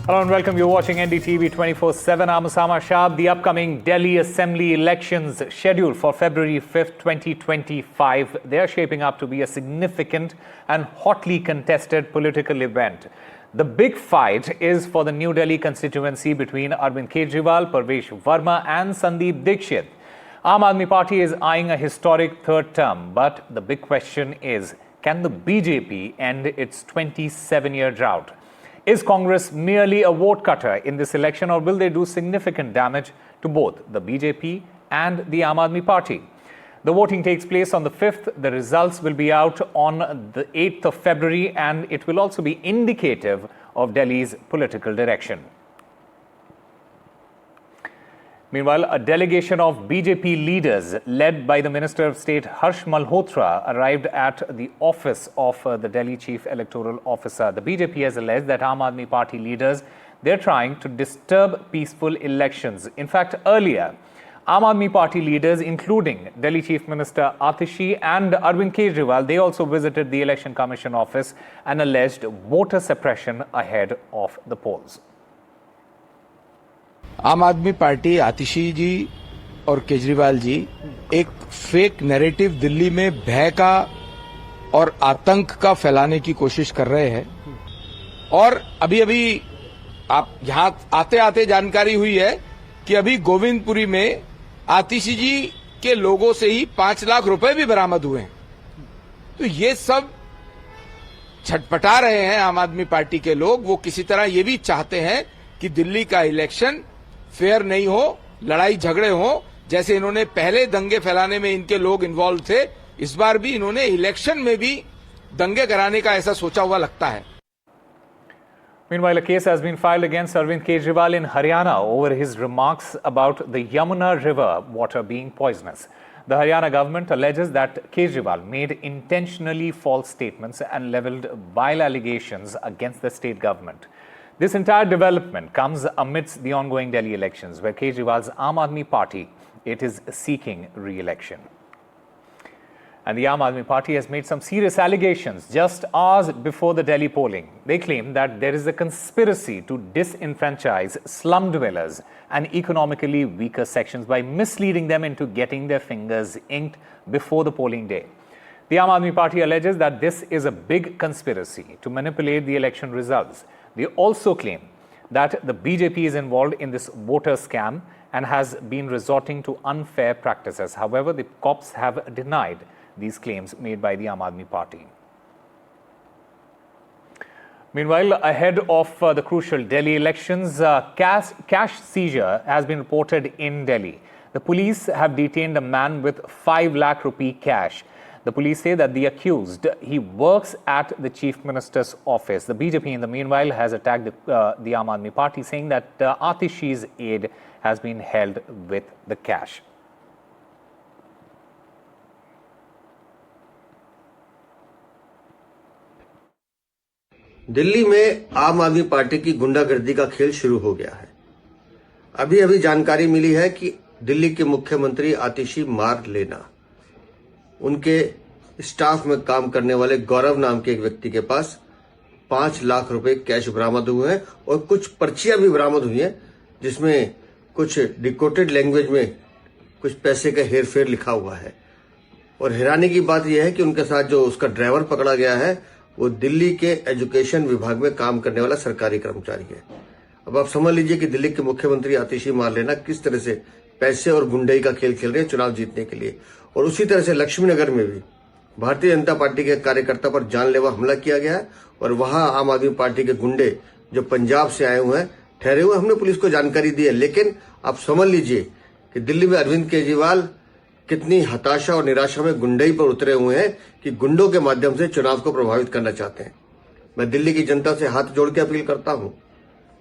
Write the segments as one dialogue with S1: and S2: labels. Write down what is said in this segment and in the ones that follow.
S1: Hello and welcome. You're watching NDTV 24/7. I'm Osama Shah. The upcoming Delhi Assembly elections scheduled for February 5th, 2025. They are shaping up to be a significant and hotly contested political event. The big fight is for the New Delhi constituency between Arvind Kejriwal, Parvesh Verma and Sandeep Dixit. Aam Aadmi Party is eyeing a historic third term, but the big question is, can the BJP end its 27-year drought? Is Congress merely a vote cutter in this election, or will they do significant damage to both the BJP and the Aam Aadmi Party? The voting takes place on the 5th. The results will be out on the 8th of February, and it will also be indicative of Delhi's political direction. Meanwhile, a delegation of BJP leaders led by the Minister of State Harsh Malhotra arrived at the office of the Delhi Chief Electoral Officer. The BJP has alleged that Aam Aadmi Party leaders, they're trying to disturb peaceful elections. In fact, earlier, Aam Aadmi Party leaders, including Delhi Chief Minister Atishi and Arvind Kejriwal, they also visited the Election Commission office and alleged voter suppression ahead of the polls.
S2: आम आदमी party आतिशी जी और केजरीवाल जी एक fake narrative Delhi में भय का और आतंक का फैलाने की कोशिश कर रहे हैं। और अभी अभी आप यहां आते आते जानकारी हुई है कि अभी गोविंदपुरी में आतिशी जी के लोगों से ही 5 लाख रुपए भी बरामद हुए हैं। तो ये सब छटपटा रहे हैं आम आदमी पार्टी के लोग। वो किसी तरह ये भी चाहते हैं कि दिल्ली का इलेक्शन फेयर नहीं हो, लड़ाई झगड़े हो। जैसे इन्होंने पहले दंगे फैलाने में इनके लोग इन्वॉल्व थे, इस बार भी इन्होंने इलेक्शन में भी दंगे कराने का ऐसा सोचा हुआ लगता है।
S1: Meanwhile, a case has been filed against Arvind Kejriwal in Haryana over his remarks about the Yamuna River water being poisonous. The Haryana government alleges that Kejriwal made intentionally false statements and levelled vile allegations against the state government. This entire development comes amidst the ongoing Delhi elections, where Kejriwal's Aam Aadmi Party, it is seeking re-election. And the Aam Aadmi Party has made some serious allegations just hours before the Delhi polling. They claim that there is a conspiracy to disenfranchise slum dwellers and economically weaker sections by misleading them into getting their fingers inked before the polling day. The Aam Aadmi Party alleges that this is a big conspiracy to manipulate the election results. They also claim that the BJP is involved in this voter scam and has been resorting to unfair practices. However, the cops have denied these claims made by the Aam Aadmi Party. Meanwhile, ahead of the crucial Delhi elections, cash seizure has been reported in Delhi. The police have detained a man with 5 lakh rupee cash. The police say that the accused, he works at the Chief Minister's office. The BJP, in the meanwhile, has attacked the Aam Aadmi Party, saying that Atishi's aide has been held with the cash.
S3: Delhi में आम आदमी party की गुंडागर्दी का खेल शुरू हो गया है। अभी अभी जानकारी मिली है कि दिल्ली के मुख्यमंत्री आतिशी मार लेना, उनके स्टाफ में काम करने वाले गौरव नाम के एक व्यक्ति के पास 5 लाख रुपए कैश बरामद हुए हैं और कुछ पर्चियां भी बरामद हुई हैं, जिसमें कुछ डिकोडेड लैंग्वेज में कुछ पैसे का हेरफेर लिखा हुआ है। और हैरानी की बात यह है कि उनके साथ जो उसका ड्राइवर पकड़ा गया है, वो दिल्ली के एजुकेशन विभाग में काम करने वाला सरकारी कर्मचारी है। अब आप समझ लीजिए कि दिल्ली के मुख्यमंत्री आतिशी मार लेना किस तरह से पैसे और गुंडई का खेल खेल रहे हैं चुनाव जीतने के लिए। और उसी तरह से लक्ष्मीनगर में भी भारतीय जनता पार्टी के कार्यकर्ता पर जानलेवा हमला किया गया है और वहां आम आदमी पार्टी के गुंडे जो पंजाब से आए हुए हैं, ठहरे हुए, हमने पुलिस को जानकारी दी है। लेकिन आप समझ लीजिए कि दिल्ली में अरविंद केजरीवाल कितनी हताशा और निराशा में गुंडई पर उतरे हुए हैं कि गुंडों के माध्यम से चुनाव को प्रभावित करना चाहते हैं। मैं दिल्ली की जनता से हाथ जोड़ के अपील करता हूं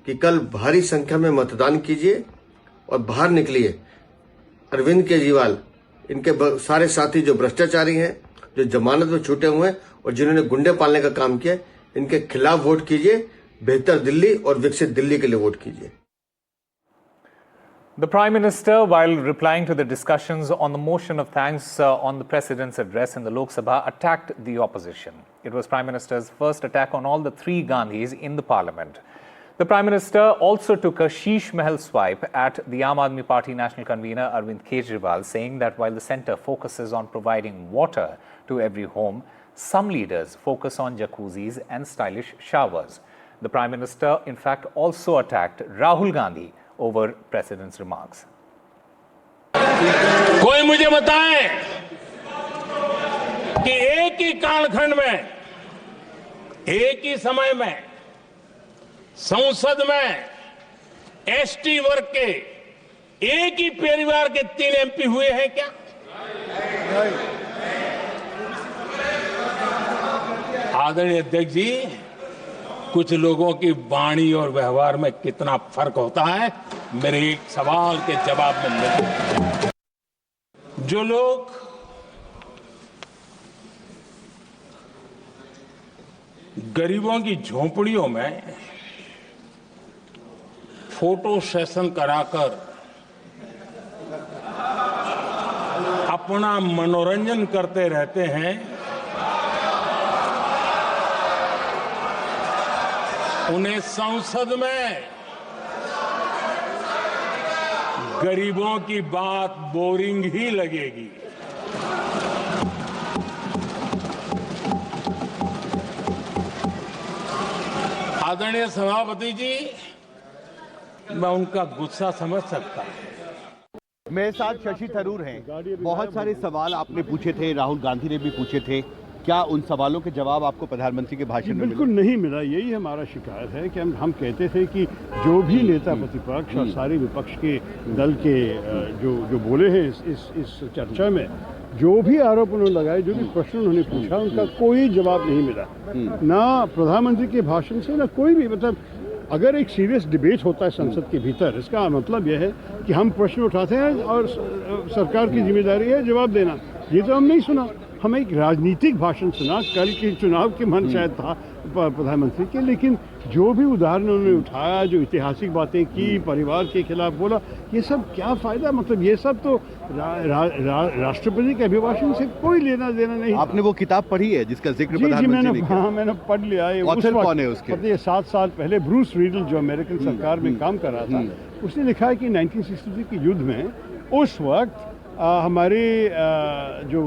S3: कि कल भारी संख्या में मतदान कीजिए और बाहर निकलिए। अरविंद केजरीवाल, इनके सारे साथी जो भ्रष्टाचारी हैं, जो जमानत में छूटे हुए हैं और जिन्होंने गुंडे पालने का काम किया, इनके खिलाफ वोट कीजिए। बेहतर दिल्ली और विकसित दिल्ली के लिए वोट कीजिए।
S1: The Prime Minister, while replying to the discussions on the motion of thanks on the President's address in the Lok Sabha, attacked the opposition. It was Prime Minister's first attack on all the three Gandhis in the Parliament. The Prime Minister also took a sheesh mahal swipe at the Aam Aadmi Party national convener Arvind Kejriwal, saying that while the centre focuses on providing water to every home, some leaders focus on jacuzzis and stylish showers. The Prime Minister, in fact, also attacked Rahul Gandhi over President's remarks.
S4: कोई मुझे बताए कि एक ही कालखंड में, एक ही समय में संसद में एसटी वर्ग के एक ही परिवार के 3 एमपी हुए हैं क्या? आदरणीय अध्यक्ष जी, कुछ लोगों की वाणी और व्यवहार में कितना फर्क होता है, मेरे एक सवाल के जवाब में मिलता। जो लोग गरीबों की झोंपड़ियों में फोटो सेशन कराकर अपना मनोरंजन करते रहते हैं, उन्हें संसद में गरीबों की बात बोरिंग ही लगेगी। आदरणीय सभापति जी, मैं उनका गुस्सा समझ सकता हूं।
S5: मेरे साथ शशि थरूर हैं। बहुत सारे सवाल आपने पूछे थे, राहुल गांधी ने भी पूछे थे। क्या उन सवालों के जवाब आपको प्रधानमंत्री के भाषण में
S6: बिल्कुल नहीं मिला। यही हमारा शिकायत है कि हम कहते थे कि जो भी नेता प्रतिपक्ष और सारे विपक्ष के दल के जो बोले हैं इस चर्चा में, जो भी आरोप उन्होंने लगाए, जो भी प्रश्न उन्होंने पूछा, उनका कोई जवाब नहीं मिला। ना प्रधानमंत्री के भाषण से, ना कोई भी। मतलब अगर एक सीरियस डिबेट होता है संसद के भीतर, इसका मतलब यह है कि हम प्रश्न उठाते हैं और सरकार की जिम्मेदारी है जवाब देना। ये तो हम नहीं सुना। हमें एक राजनीतिक भाषण सुना। कल के चुनाव के मन शायद था प्रधानमंत्री के, लेकिन जो भी उदाहरण उन्होंने उठाया, जो ऐतिहासिक बातें की, परिवार के खिलाफ बोला, ये सब क्या फायदा? मतलब ये सब तो राष्ट्रपति के अभिभाषण से कोई लेना देना नहीं।
S5: आपने वो किताब पढ़ी है जिसका जिक्र
S6: जी मैंने पढ़ लिया है।
S5: ऑथर कौन है उसके?
S6: पता है, 7 साल पहले ब्रूस रीडल, जो अमेरिकन सरकार में काम कर रहा था, उसने लिखा है कि 1963 के युद्ध में उस वक्त हमारे जो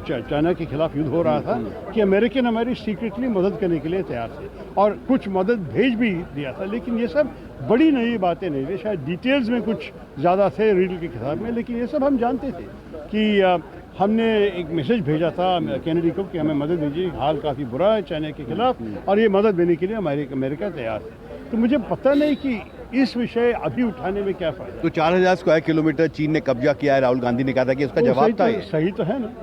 S6: चाइना के खिलाफ युद्ध हो रहा था कि अमेरिकन हमारी सीक्रेटली मदद करने के लिए तैयार थे और कुछ मदद भेज भी दिया था। लेकिन ये सब बड़ी नई बातें नहीं थी। शायद डिटेल्स में कुछ ज़्यादा थे रीडल की किताब में, लेकिन ये सब हम जानते थे कि हमने एक मैसेज भेजा था कैनेडी को कि हमें मदद दीजिए, हाल काफ़ी बुरा है चाइना के खिलाफ और ये मदद देने के लिए अमेरिका तैयार है। तो मुझे पता नहीं कि इस विषय अभी उठाने में क्या फ़ायदा।
S5: तो 4000 स्क्वायर किलोमीटर चीन ने कब्जा किया है, राहुल गांधी ने कहा था कि उसका जवाब था।
S6: सही तो है ना।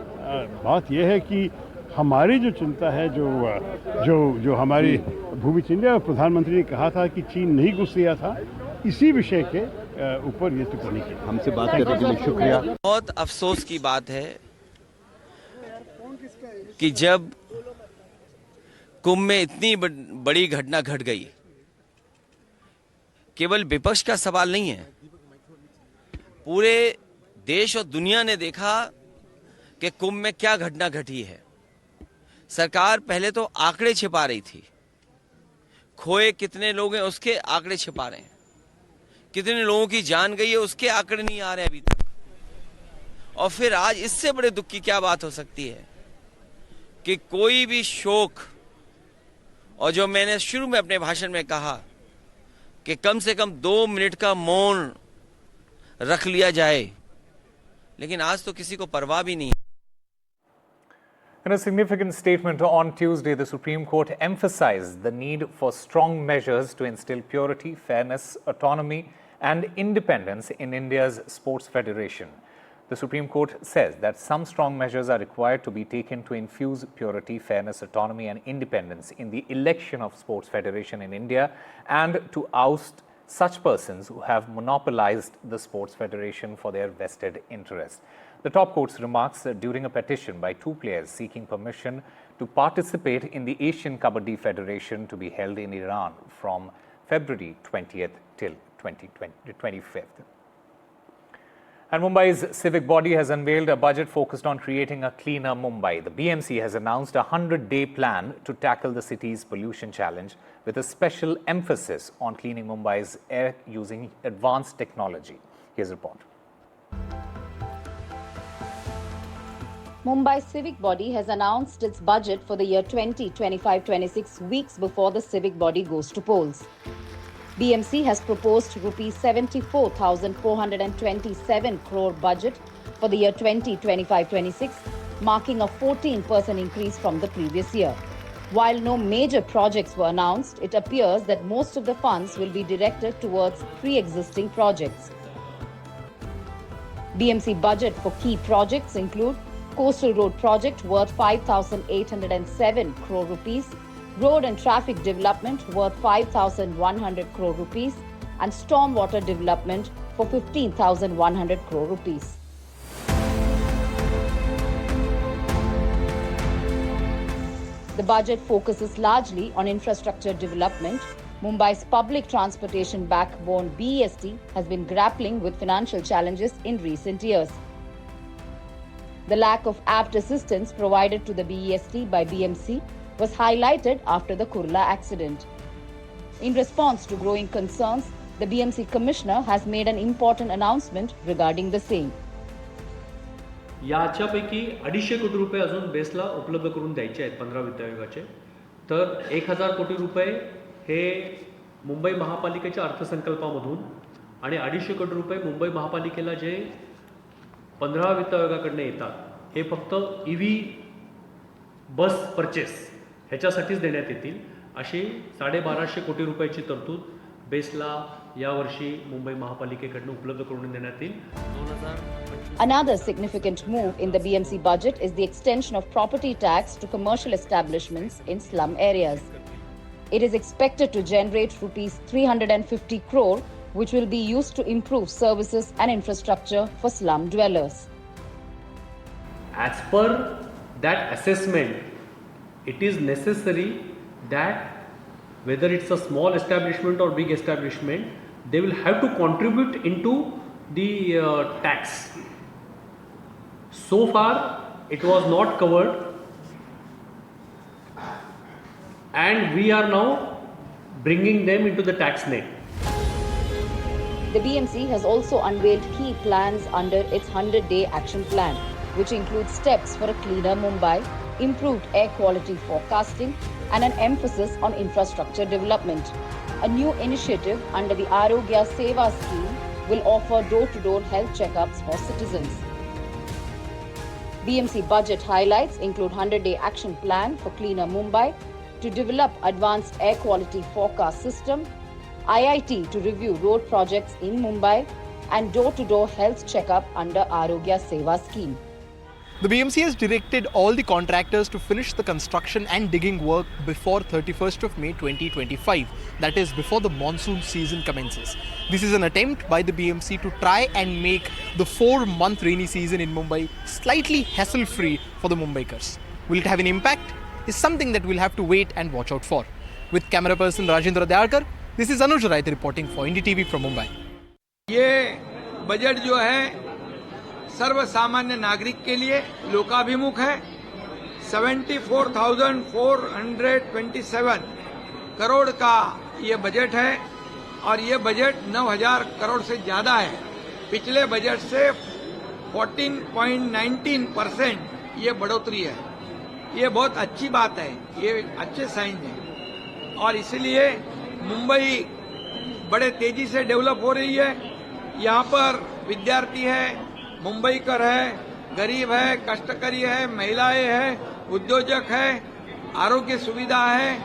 S6: बात यह है कि हमारी जो चिंता है, जो हमारी भूमि चिंता है, प्रधानमंत्री ने कहा था कि चीन नहीं घुस गया था, इसी विषय के ऊपर ये टिप्पणी की।
S5: हमसे बात करने के लिए शुक्रिया।
S7: बहुत अफसोस की बात है कि जब कुंभ में इतनी बड़ी घटना घट गई, केवल विपक्ष का सवाल नहीं है, पूरे देश और दुनिया ने देखा कि कुंभ में क्या घटना घटी है। सरकार पहले तो आंकड़े छिपा रही थी, खोए कितने लोग हैं उसके आंकड़े छिपा रहे हैं, कितने लोगों की जान गई है उसके आंकड़े नहीं आ रहे अभी तक। और फिर आज इससे बड़े दुख की क्या बात हो सकती है कि कोई भी शोक, और जो मैंने शुरू में अपने भाषण में कहा कि कम से कम 2 मिनट का मौन रख लिया जाए, लेकिन आज तो किसी को परवाह भी नहीं है।
S1: In a significant statement on Tuesday, the Supreme Court emphasized the need for strong measures to instill purity, fairness, autonomy, and independence in India's sports federation. The Supreme Court says that some strong measures are required to be taken to infuse purity, fairness, autonomy, and independence in the election of sports federation in India and to oust such persons who have monopolized the sports federation for their vested interest. The top court's remarks during a petition by 2 players seeking permission to participate in the Asian Kabaddi Federation to be held in Iran from February 20th till 25th. And Mumbai's civic body has unveiled a budget focused on creating a cleaner Mumbai. The BMC has announced a 100-day plan to tackle the city's pollution challenge with a special emphasis on cleaning Mumbai's air using advanced technology. Here's a report.
S8: Mumbai's civic body has announced its budget for the year 2025-26 weeks before the civic body goes to polls. BMC has proposed rupees 74,427 crore budget for the year 2025-26, marking a 14% increase from the previous year. While no major projects were announced, it appears that most of the funds will be directed towards pre-existing projects. BMC budget for key projects include Coastal Road project worth 5,807 crore rupees, Road and Traffic Development worth 5,100 crore rupees, and Stormwater Development for 15,100 crore rupees. The budget focuses largely on infrastructure development. Mumbai's public transportation backbone BEST has been grappling with financial challenges in recent years. The lack of apt assistance provided to the BEST by BMC was highlighted after the Kurla accident. In response to growing concerns, the BMC commissioner has made an important announcement regarding the same.
S9: याच्यापैकी 250 कोटी रुपये अजून बेसला उपलब्ध करून द्यायचे आहेत 15 वित्त आयोगाचे. तर 1000 कोटी रुपये हे मुंबई महापालिकेच्या अर्थसंकल्पामधून आणि 250 कोटी रुपये मुंबई महापालिकेला जे 15 वित्त आयोगाकडून येतात हे फक्त ईव्ही बस परचेस ह्याच्यासाठीच देण्यात येतील. अशी 1250 कोटी रुपयाची तरतूद बेसला यावर्षी मुंबई महापालिकेकडून उपलब्ध करून देण्यात येईल.
S8: Another significant move in the BMC budget is the extension of property tax to commercial establishments in slum areas. It is expected to generate rupees 350 crore, which will be used to improve services and infrastructure for slum dwellers.
S9: As per that assessment, it is necessary that whether it's a small establishment or big establishment, they will have to contribute into the tax. So far, it was not covered, and we are now bringing them into the tax net.
S8: The BMC has also unveiled key plans under its 100-day action plan, which includes steps for a cleaner Mumbai, improved air quality forecasting, and an emphasis on infrastructure development. A new initiative under the Arogya Seva scheme will offer door-to-door health checkups for citizens. BMC budget highlights include 100-day action plan for cleaner Mumbai, to develop advanced air quality forecast system, IIT to review road projects in Mumbai, and door-to-door health checkup under Arogya Seva scheme.
S10: The BMC has directed all the contractors to finish the construction and digging work before 31st of May 2025, that is before the monsoon season commences. This is an attempt by the BMC to try and make the 4-month rainy season in Mumbai slightly hassle-free for the Mumbaikars. Will it have an impact? Is something that we'll have to wait and watch out for. With camera person Rajendra Dyarkar, this is Anuj Rai reporting for NDTV from Mumbai.
S2: ये budget जो है सर्व सामान्य नागरिक के लिए लोकाभिमुख है. 74,427 करोड़ का ये बजट है और ये बजट 9,000 करोड़ से ज्यादा है. पिछले बजट से 14.19% ये बढ़ोतरी है. ये बहुत अच्छी बात है, ये अच्छे साइन है और इसलिए मुंबई बड़े तेजी से डेवलप हो रही है. यहाँ पर विद्यार्थी है, मुंबईकर है, गरीब है, कष्टकरी है, महिलाएं हैं, उद्योजक है, आरोग्य सुविधा है,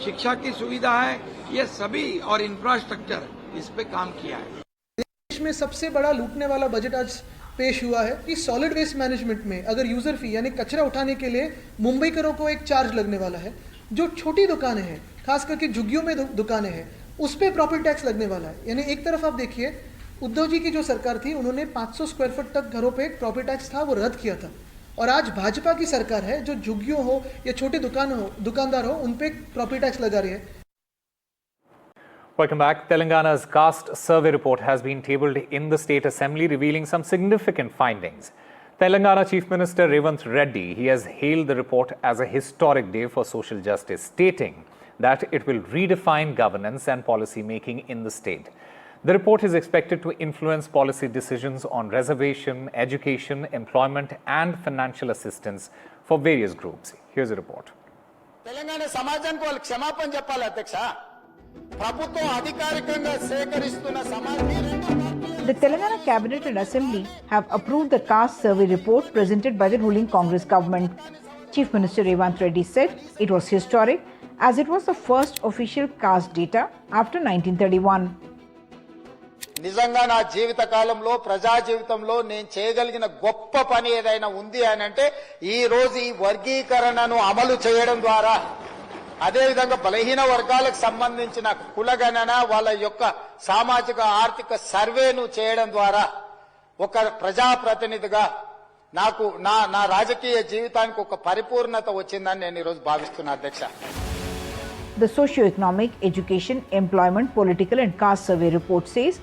S2: शिक्षा की सुविधा है, ये सभी और इंफ्रास्ट्रक्चर इस पे काम किया है.
S11: देश में सबसे बड़ा लूटने वाला बजट आज पेश हुआ है कि सॉलिड वेस्ट मैनेजमेंट में अगर यूजर फी यानी कचरा उठाने के लिए मुंबईकरों को एक चार्ज लगने वाला है. जो छोटी दुकानें हैं, खास करके झुग्गियों में दुकानें हैं, उस पर प्रॉपर्टी टैक्स लगने वाला है. यानी एक तरफ आप देखिए, उद्धव जी की जो सरकार थी उन्होंने 500 स्क्वायर फुट तक घरों पे प्रॉपर्टी टैक्स था वो रद्द किया था, और आज भाजपा की सरकार है जो झुग्गियों हो या छोटे दुकानदार हो उन पे प्रॉपर्टी टैक्स लगा रही है.
S1: Welcome back. Telangana's caste survey report has been tabled in the State Assembly, revealing some significant findings. Telangana Chief Minister Revanth Reddy, he has hailed the report as a historic day for social justice, stating that it will redefine governance and policy making in the state. The report is expected to influence policy decisions on reservation, education, employment and financial assistance for various groups. Here's a report.
S12: Telangana సమాజానికి వాళ్ళు క్షమాపణ చెప్పాలి అధ్యక్ష ప్రభుత్వం అధికారికంగా సేకరిస్తున్న సమాచారం
S13: The Telangana Cabinet and Assembly have approved the caste survey report presented by the ruling Congress government. Chief Minister Revanth Reddy said it was historic as it was the first official caste data after 1931.
S12: నిజంగా నా జీవిత కాలంలో ప్రజా జీవితంలో నేను చేయగలిగిన గొప్ప పని ఏదైనా ఉంది అని అంటే ఈ రోజు ఈ వర్గీకరణను అమలు చేయడం ద్వారా అదే విధంగా బలహీన వర్గాలకు సంబంధించిన కులగణన వాళ్ళ యొక్క సామాజిక ఆర్థిక సర్వేను చేయడం ద్వారా ఒక ప్రజాప్రతినిధిగా నాకు నా రాజకీయ జీవితానికి ఒక పరిపూర్ణత వచ్చిందని నేను ఈ రోజు భావిస్తున్నా అధ్యక్ష.
S13: The socio-economic, education, employment, political and caste survey report says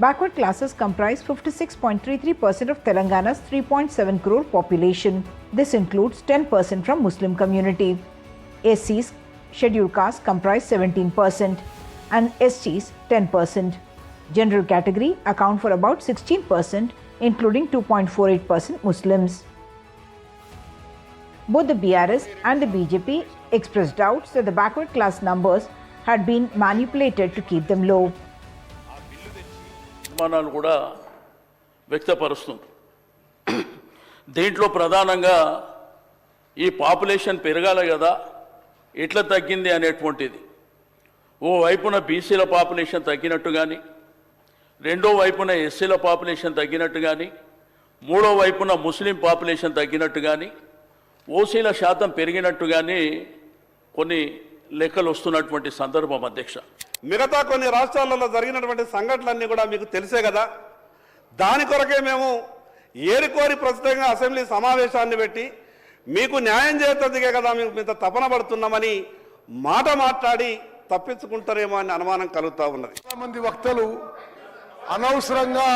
S13: backward classes comprise 56.33% of Telangana's 3.7 crore population. This includes 10% from Muslim community. SCs, scheduled castes comprise 17% and STs 10%. General category account for about 16%, including 2.48% Muslims. Both the BRS and the BJP expressed doubts that the backward class numbers had been manipulated to keep them low.
S14: అనుమానాలు కూడా వ్యక్తపరుస్తుంది. దీంట్లో ప్రధానంగా ఈ population పెరగాలి కదా, ఎట్లా తగ్గింది అనేటువంటిది. ఓ వైపున బీసీల పాపులేషన్ తగ్గినట్టు కానీ, రెండో వైపున ఎస్సీల పాపులేషన్ తగ్గినట్టు కానీ, మూడో వైపున ముస్లిం పాపులేషన్ తగ్గినట్టు కానీ, ఓసీల శాతం పెరిగినట్టు కానీ కొన్ని లెక్కలు వస్తున్నటువంటి సందర్భం అధ్యక్ష.
S15: మిగతా కొన్ని రాష్ట్రాలలో జరిగినటువంటి సంఘటనలన్నీ కూడా మీకు తెలిసే కదా. దాని కొరకే మేము ఏరికోరి ప్రస్తుతంగా అసెంబ్లీ సమావేశాన్ని పెట్టి మీకు న్యాయం చేసేందుకే కదా మేము ఇంత తపన పడుతున్నామని మాట్లాడి తప్పించుకుంటారేమో అని అనుమానం కలుగుతూ ఉన్నది.
S16: మంది వక్తలు అనవసరంగా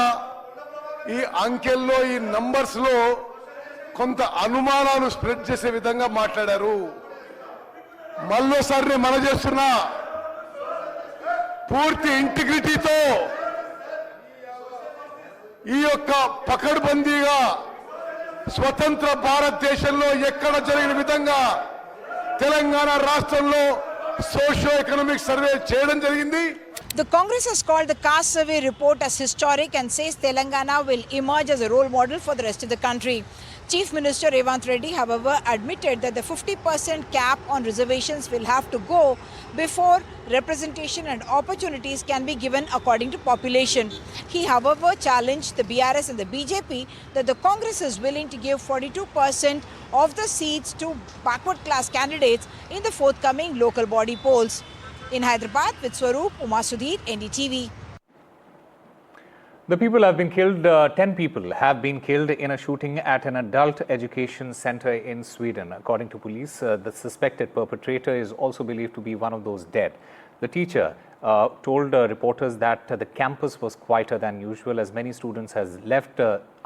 S16: ఈ అంకెల్లో ఈ నంబర్స్లో కొంత అనుమానాలు స్ప్రెడ్ చేసే విధంగా మాట్లాడారు. మళ్ళోసారి మనం చేస్తున్నా పూర్తి ఇంటిగ్రిటీతో ఈ యొక్క పకడ్బందీగా స్వతంత్ర భారతదేశంలో ఎక్కడ జరిగిన విధంగా తెలంగాణ రాష్ట్రంలో సోషియో ఎకనామిక్ సర్వే చేయడం జరిగింది.
S13: The Congress has called the caste survey report as historic and says Telangana will emerge as a role model for the rest of the country. Chief Minister Revanth Reddy, however, admitted that the 50% cap on reservations will have to go before representation and opportunities can be given according to population. He, however, challenged the BRS and the BJP that the Congress is willing to give 42% of the seats to backward class candidates in the forthcoming local body polls. In Hyderabad, with Swaroop, Uma Sudhir, NDTV.
S1: The people have been killed, 10 people have been killed in a shooting at an adult education center in Sweden. According to police, the suspected perpetrator is also believed to be one of those dead. The teacher told reporters that the campus was quieter than usual as many students has left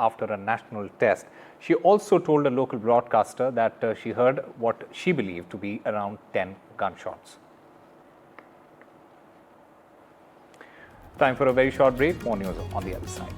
S1: after a national test. She also told a local broadcaster that she heard what she believed to be around 10 gunshots. Time for a very short break. More news on the other side.